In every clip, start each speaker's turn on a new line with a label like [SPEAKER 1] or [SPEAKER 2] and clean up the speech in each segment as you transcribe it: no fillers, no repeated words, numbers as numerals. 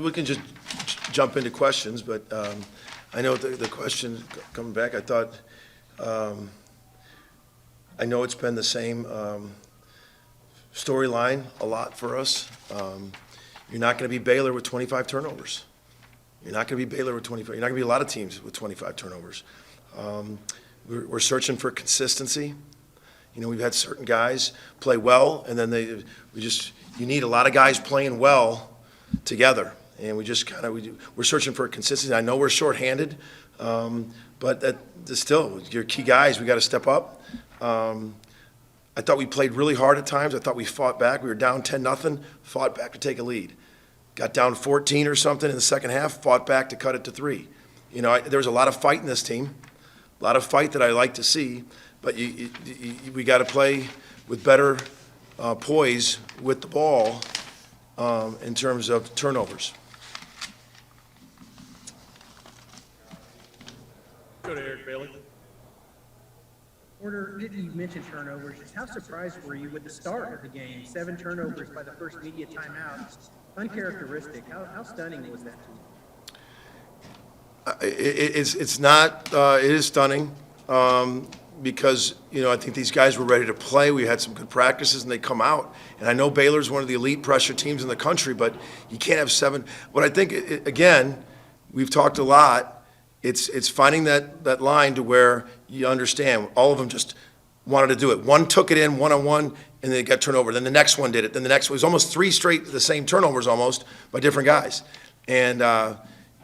[SPEAKER 1] We can just jump into questions, but I know the question coming back, I thought, I know it's been the same storyline a lot for us. You're not going to be Baylor with 25 turnovers. You're not going to be Baylor with 25. You're not going to be a lot of teams with 25 turnovers. We're searching for consistency. You know, we've had certain guys play well, and then you need a lot of guys playing well together. And we're searching for consistency. I know we're shorthanded, but still, your key guys, we got to step up. I thought we played really hard at times. I thought we fought back. We were down 10-0, fought back to take a lead. Got down 14 or something in the second half, fought back to cut it to 3. You know, there was a lot of fight in this team, a lot of fight that I like to see, but we got to play with better poise with the ball in terms of turnovers.
[SPEAKER 2] Go to Eric Bailey.
[SPEAKER 3] Porter, you mentioned turnovers. How surprised were you with the start of the game? 7 turnovers by the first media timeout. Uncharacteristic. How stunning was that to you?
[SPEAKER 1] It's not. It is stunning because, you know, I think these guys were ready to play. We had some good practices, and they come out. And I know Baylor's one of the elite pressure teams in the country, but you can't have 7. What I think, again, we've talked a lot. It's finding that line to where you understand all of them just wanted to do it. One took it in one-on-one, and then it got turned over. Then the next one did it. Then the next one. It was almost 3 straight the same turnovers almost by different guys. And,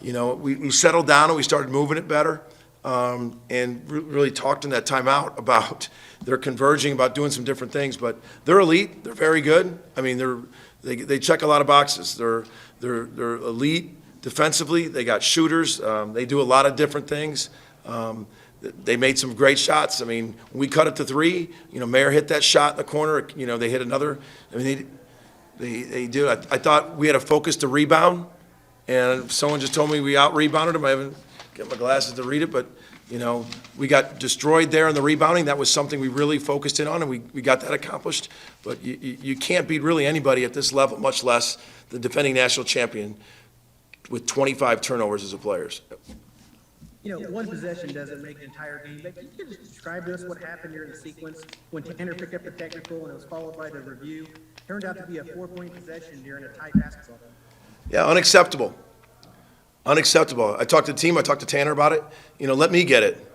[SPEAKER 1] you know, we settled down and we started moving it better and really talked in that timeout about they're converging, about doing some different things. But they're elite. They're very good. I mean, they check a lot of boxes. They're elite. Defensively, they got shooters. They do a lot of different things. They made some great shots. I mean, when we cut it to 3, you know, Mayer hit that shot in the corner. You know, they hit another. I mean, they do. I thought we had a focus to rebound, and someone just told me we out-rebounded them. I haven't got my glasses to read it, but, you know, we got destroyed there in the rebounding. That was something we really focused in on, and we got that accomplished. But you can't beat really anybody at this level, much less the defending national champion, with 25 turnovers as a players.
[SPEAKER 3] You know, one possession doesn't make an entire game, but can you just describe to us what happened during the sequence when Tanner picked up the technical and it was followed by the review? Turned out to be a 4-point possession during a tight basketball game.
[SPEAKER 1] Yeah, unacceptable. Unacceptable. I talked to the team. I talked to Tanner about it. You know, let me get it.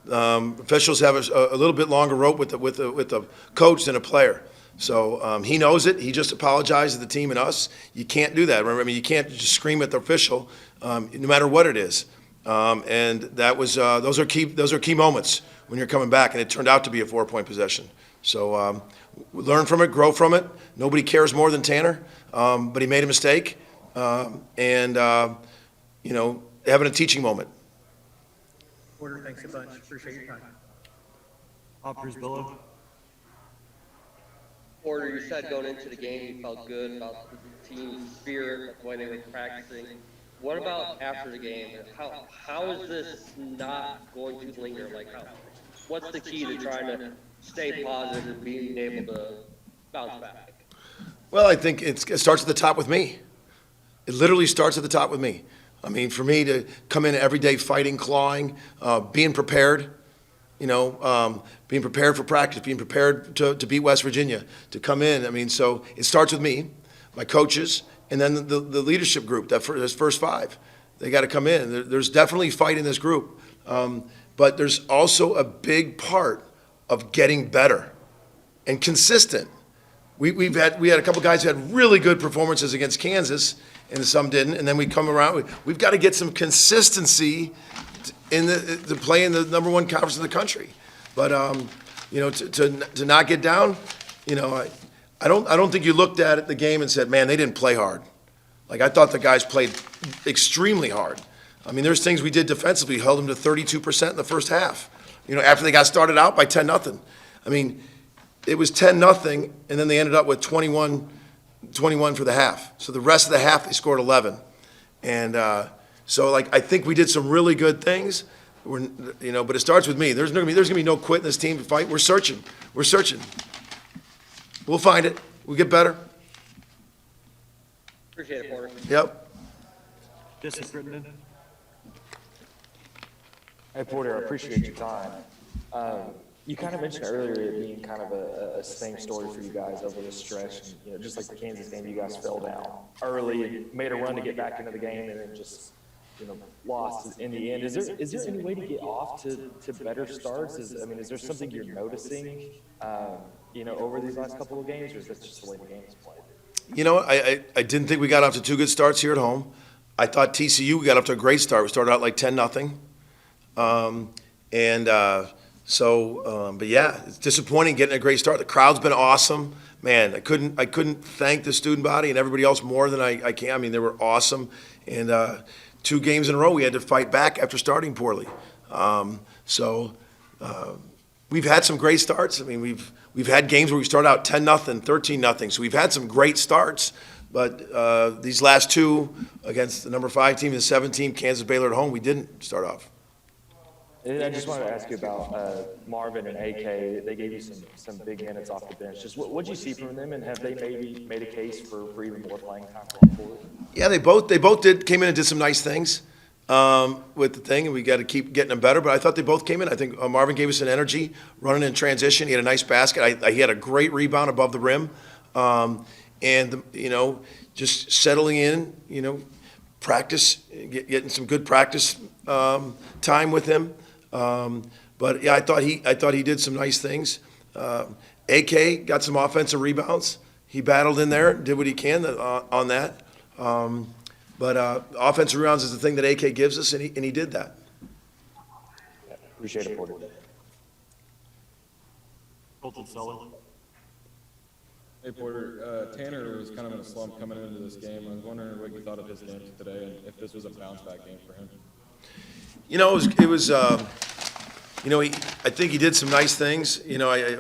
[SPEAKER 1] Officials have a little bit longer rope with the coach than a player. So he knows it. He just apologized to the team and us. You can't do that. Remember, I mean, you can't just scream at the official, no matter what it is. And that was those are key moments when you're coming back. And it turned out to be a 4-point possession. So learn from it, grow from it. Nobody cares more than Tanner, but he made a mistake, and you know, having a teaching moment.
[SPEAKER 3] Porter, thanks a bunch. Appreciate your time.
[SPEAKER 2] Opera's Billow.
[SPEAKER 4] Porter, you said going into the game you felt good about the team's spirit, the way they were practicing. What about after the game? How is this not going to linger? Like, what's the key to trying to stay positive and being able to bounce back?
[SPEAKER 1] Well, I think it starts at the top with me. It literally starts at the top with me. I mean, for me to come in every day fighting, clawing, being prepared. You know, being prepared for practice, being prepared to beat West Virginia, to come in. I mean, so it starts with me, my coaches, and then the leadership group, those first 5. They got to come in. There's definitely fight in this group. But there's also a big part of getting better and consistent. We had a couple guys who had really good performances against Kansas, and some didn't. And then we come around. We've got to get some consistency to play in the number 1 conference in the country. But you know, to not get down, you know, I don't think you looked at the game and said, man, they didn't play hard. Like, I thought the guys played extremely hard. I mean, there's things we did defensively, held them to 32% in the first half. You know, after they got started out by 10-0. I mean, it was 10-0, and then they ended up with 21 for the half. So the rest of the half, they scored 11. And so, like, I think we did some really good things. You know, but it starts with me. There's gonna be no quit in this team to fight. We're searching. We'll find it. We'll get better.
[SPEAKER 4] Appreciate it, Porter.
[SPEAKER 1] Yep.
[SPEAKER 2] Jesse Crittenden.
[SPEAKER 5] Hey Porter, I appreciate your time. You kind of mentioned earlier it being kind of a same story for you guys over this stretch. And, you know, just like the Kansas game, you guys fell down early and made a run to get back into the game, and then just lost in the end. Is there any way to get off to better starts? Is there something you're noticing, over these last couple of games, or is that just the way the game is played?
[SPEAKER 1] I didn't think we got off to two good starts here at home. I thought TCU, we got off to a great start. We started out like 10-0. But yeah, it's disappointing getting a great start. The crowd's been awesome. Man, I couldn't thank the student body and everybody else more than I can. I mean, they were awesome. And 2 games in a row, we had to fight back after starting poorly. We've had some great starts. I mean, we've had games where we start out 10-0, 13-0. So we've had some great starts. But these last 2 against the number 5 team and the 7 team, Kansas Baylor at home, we didn't start off.
[SPEAKER 5] And I just wanted to ask you about Marvin and AK. They gave you some big minutes off the bench. Just what did you see from them, and have they maybe made a case for even more playing time going forward? Yeah,
[SPEAKER 1] they both came in and did some nice things with the thing, and we got to keep getting them better. But I thought they both came in. I think Marvin gave us an energy running in transition. He had a nice basket. He had a great rebound above the rim, just settling in. Practice, getting some good practice time with him. But yeah, I thought he did some nice things. AK got some offensive rebounds. He battled in there, did what he can on that. But offensive rebounds is the thing that AK gives us, and he did that.
[SPEAKER 5] Yeah, appreciate it, Porter.
[SPEAKER 2] Colton Sully.
[SPEAKER 6] Hey Porter, Tanner was kind of in a slump coming into this game. I was wondering what you thought of his game today, and if this was a bounce back game for him.
[SPEAKER 1] I think he did some nice things. He had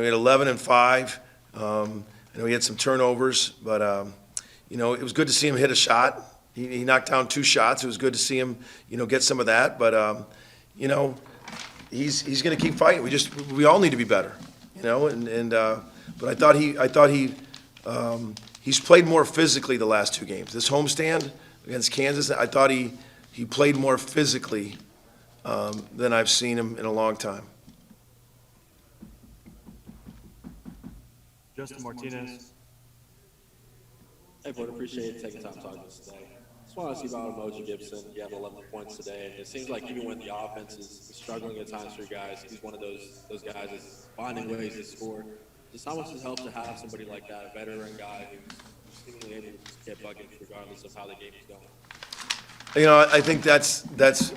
[SPEAKER 1] 11 and 5. I know he had some turnovers, but it was good to see him hit a shot. He knocked down 2 shots. It was good to see him, get some of that. But he's going to keep fighting. We all need to be better, But I thought he's played more physically the last 2 games. This homestand against Kansas, I thought he played more physically than I've seen him in a long time.
[SPEAKER 2] Justin Martinez.
[SPEAKER 7] Hey, Porter, appreciate you taking time to talk to us today. Just want to see about Mose Gibson. You have 11 points today, and it seems like even when the offense is struggling at times for you guys, he's one of those guys that's finding ways to score. Just how much does it help to have somebody like that, a veteran guy who's seemingly able to get buckets regardless of how the game is going?
[SPEAKER 1] I think that's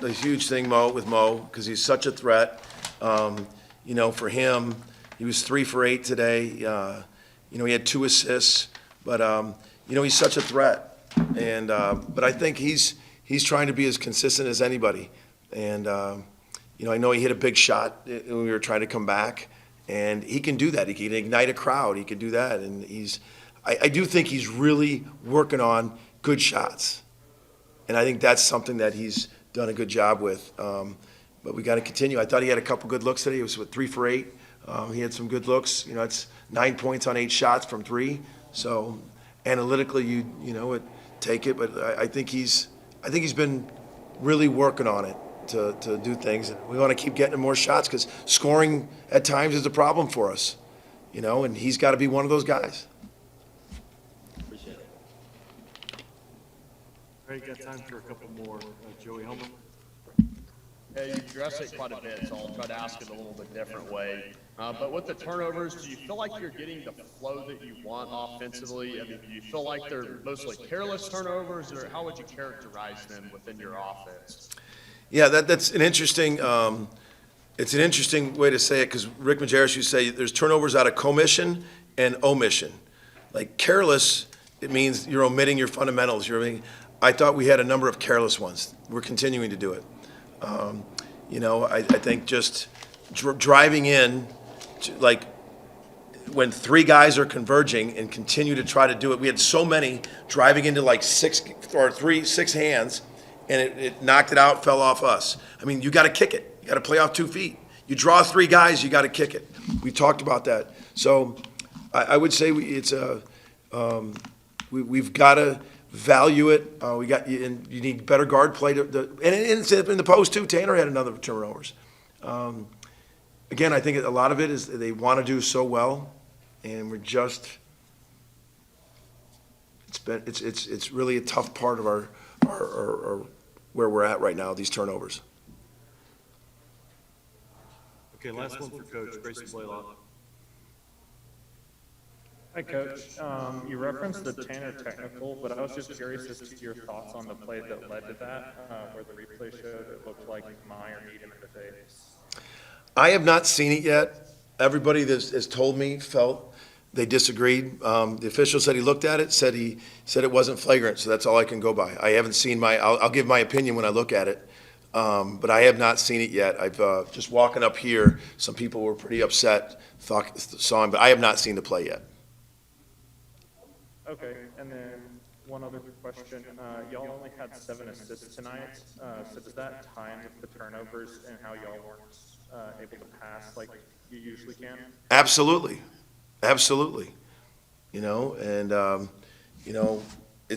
[SPEAKER 1] a huge thing, with Mo, because he's such a threat. For him, he was 3 for 8 today. He had 2 assists, but he's such a threat. And but I think he's trying to be as consistent as anybody. And I know he hit a big shot when we were trying to come back, and he can do that. He can ignite a crowd. He can do that, and I do think he's really working on good shots. And I think that's something that he's done a good job with. But we got to continue. I thought he had a couple good looks today. He was 3 for 8. He had some good looks. It's 9 points on 8 shots from 3. So analytically, you take it. But I think he's been really working on it to do things. We want to keep getting him more shots because scoring at times is a problem for us. And he's got to be one of those guys.
[SPEAKER 7] Appreciate it.
[SPEAKER 2] All right, got time for a couple more. Joey Helmer.
[SPEAKER 8] Yeah, you addressed it quite a bit, so I'll try to ask it a little bit different way. But with the turnovers, do you feel like you're getting the flow that you want offensively? Do you feel like they're mostly careless turnovers, or how would you characterize them within your offense?
[SPEAKER 1] Yeah, that's an interesting. It's an interesting way to say it because Rick Majerus used to say there's turnovers out of commission and omission. Like careless, it means you're omitting your fundamentals. I thought we had a number of careless ones. We're continuing to do it. I think just driving in, like when 3 guys are converging and continue to try to do it. We had so many driving into like 6 hands, and it knocked it out, fell off us. You got to kick it. You got to play off 2 feet. You draw 3 guys, you got to kick it. We talked about that. So I would say it's we've got to value it. And you need better guard play and it's in the post too. Tanner had another turnovers. Again, I think a lot of it is they want to do so well, and we're just. It's really a tough part of our where we're at right now. These turnovers.
[SPEAKER 2] Okay, last one for Coach Grayson Blaylock.
[SPEAKER 9] Hi, Coach. You referenced the Tanner technical, but I was just curious as to your thoughts on the play that led to that, where the replay showed it looked like Meyer kneed him in the face.
[SPEAKER 1] I have not seen it yet. Everybody that has told me felt they disagreed. The official said he looked at it, said it wasn't flagrant, so that's all I can go by. I haven't seen I'll give my opinion when I look at it, but I have not seen it yet. I've just walking up here, some people were pretty upset, saw him, but I have not seen the play yet.
[SPEAKER 9] Okay, and then one other question. Y'all only had 7 assists tonight, so does that time with the turnovers and how y'all weren't able to pass like you usually can? Absolutely.
[SPEAKER 1] It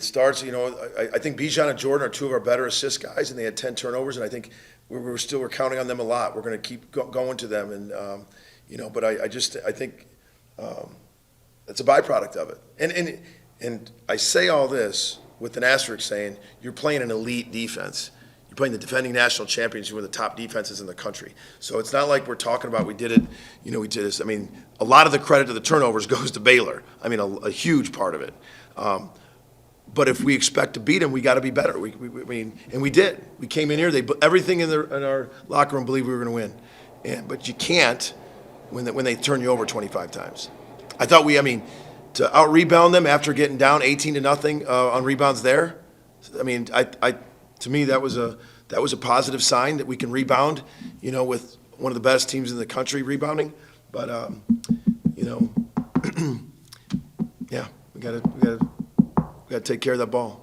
[SPEAKER 1] starts, I think Bijan and Jordan are 2 of our better assist guys, and they had 10 turnovers, and I think we're counting on them a lot. We're going to keep going to them, and, but I think it's a byproduct of it. And I say all this with an asterisk saying, you're playing an elite defense. You're playing the defending national champions, who are the top defenses in the country. So it's not like we're talking about we did this. I mean, a lot of the credit to the turnovers goes to Baylor. I mean, a huge part of it. But if we expect to beat them, we got to be better. And we did. We came in here. Everything in our locker room believed we were going to win. But you can't when they turn you over 25 times. I thought to out-rebound them after getting down 18-0 on rebounds there. I mean, to me, that was a positive sign that we can rebound, with one of the best teams in the country rebounding. But yeah, we got to take care of that ball.